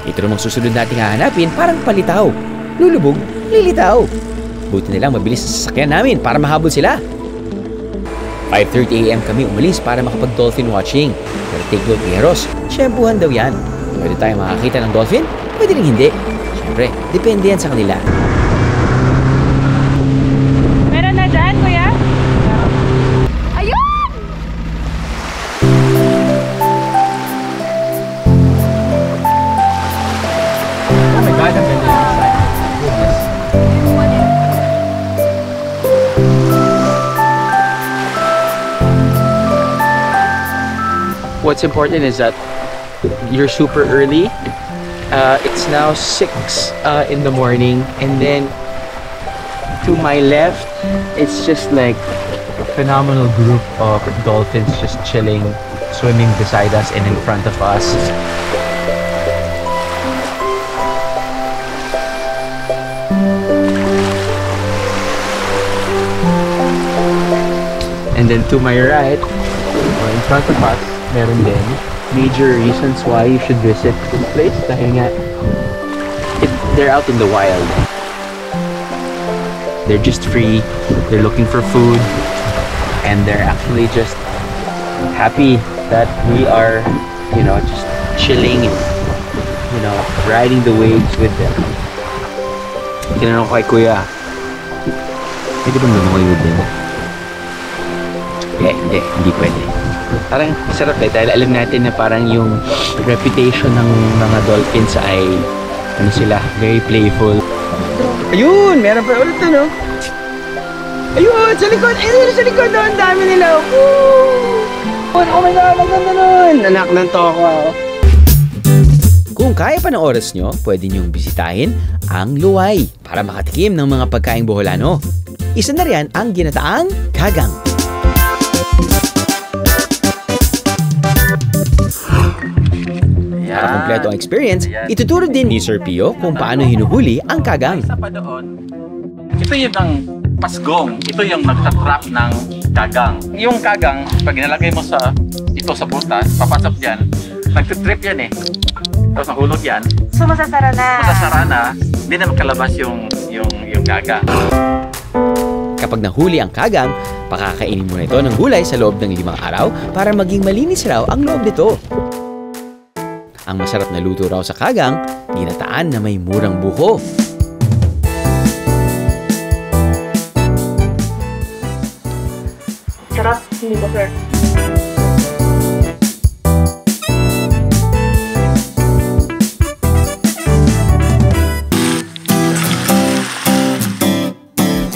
Ito namang susunod nating hahanapin parang palitaw. Lulubog, lilitaw. Buti nilang mabilis sa sasakyan namin para mahabol sila. 5:30 AM kami umalis para makapag-dolphin watching. Pero take note ni Heros, syempuhan daw yan. Pwede tayo makakita ng dolphin? Pwede rin hindi. Siyempre, depende yan sa kanila. Meron na dyan, kuya? Ayun! Oh my God, ang ganda yung design. Goodness. What's important is that you're super early. It's now 6 in the morning, and then to my left, it's just like a phenomenal group of dolphins just chilling, swimming beside us and in front of us. And then to my right, or in front of us, meron din major reasons why you should visit this place dahil nga they're out in the wild. They're just free, they're looking for food, and they're actually just happy that we are, you know, just chilling, you know, riding the waves with them. Tinanong ko kay Kuya, pwede bang lumakoy with them? Hindi pwede. Parang sarap dahil alam natin na parang yung reputation ng mga dolphins ay ano sila, very playful. Ayun! Meron pa ulit no? Ayun! Sa likod! Ayun! Sa likod! Ang dami nila! Woo! Oh my God! Ang ganda nun! Anak ng toko! Kung kaya pa ng oras nyo, pwede nyong bisitahin ang Luwai para makatikim ng mga pagkaing Boholano. Isa na riyan ang ginataang kagang. Para kompleto ang experience, ituturo din ni Sir Pio kung paano hinuhuli ang kagang. Isa pa doon, ito yung ang pasgong, ito yung nagtatrap ng kagang. Yung kagang, pag nilagay mo sa butas, papasok yan, nagtitrip yan eh. Tapos nahulog yan. So masasara na. Masasara na, hindi na makalabas yung kagang. Kapag nahuli ang kagang, pakakainin mo na ito ng gulay sa loob ng 5 araw para maging malinis raw ang loob nito. Ang masarap na luto raw sa kagang, ginataan na may murang buko. Sarap, hindi ba, sir?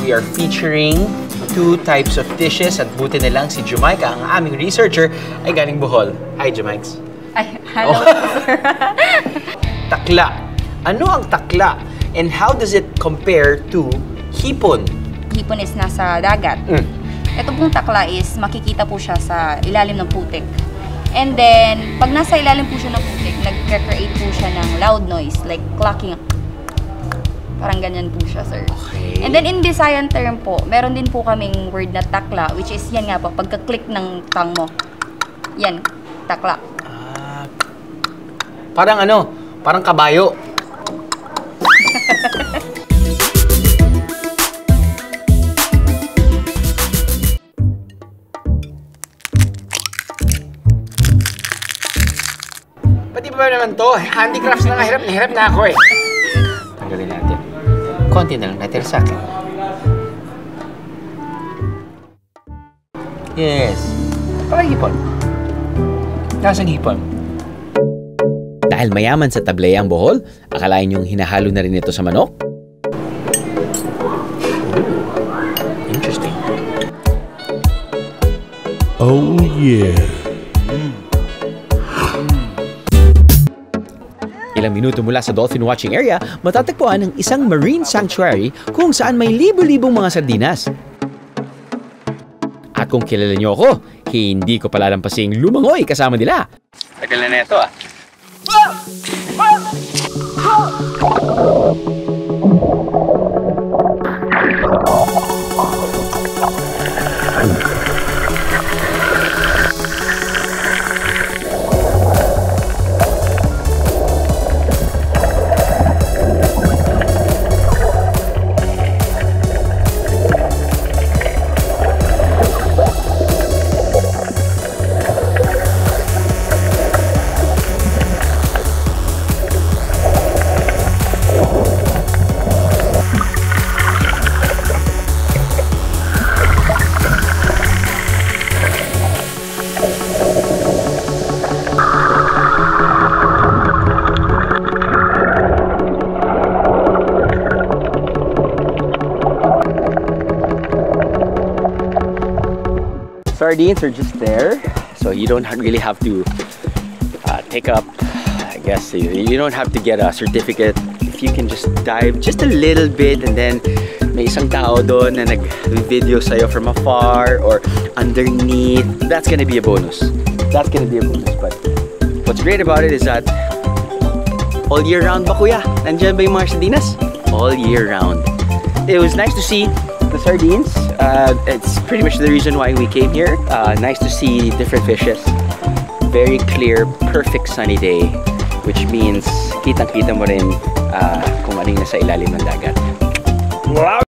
We are featuring 2 types of dishes at buti na lang si Jamaica, ang aming researcher, ay galing Bohol. Hi, Jamaica. Ay, hello, sir. Takla. Ano ang takla? And how does it compare to hipon? Hipon is nasa dagat. Ito pong takla is makikita po siya sa ilalim ng putik. And then, pag nasa ilalim po siya ng putik, nag-create po siya ng loud noise, like clucking. Parang ganyan po siya, sir. Okay. And then, in Visayan term po, meron din po kaming word na takla, which is yan nga po, pagka-click ng tang mo. Yan, takla. Parang ano? Parang kabayo. Pati ba naman to? Handicrafts na nga, hirap na ako eh. Tanggalin natin. Konti na lang natin sa akin. Yes. Parang hipon. Nasaan hipon? Dahil mayaman sa tablaya ang Bohol, akalain niyong hinahalo na rin ito sa manok? Interesting. Oh yeah. Ilang minuto mula sa dolphin watching area, matatagpuan ang isang marine sanctuary kung saan may libo-libong mga sardinas. At kung kilala niyo ako, hindi ko palalampasing lumangoy kasama nila. Tagal na ito ah. sardines are just there, so you don't really have to take up, I guess, you don't have to get a certificate. If you can just dive just a little bit, and then may isang tao doon na nag-video sa'yo from afar or underneath, that's gonna be a bonus. That's gonna be a bonus. But what's great about it is that all year round ba, kuya? Nandiyan ba yung mga sardinas? All year round. It was nice to see the sardines. It's pretty much the reason why we came here. Nice to see different fishes. Very clear, perfect sunny day, which means kitang-kita mo rin kung ano yung nasa ilalim ng dagat. Wow!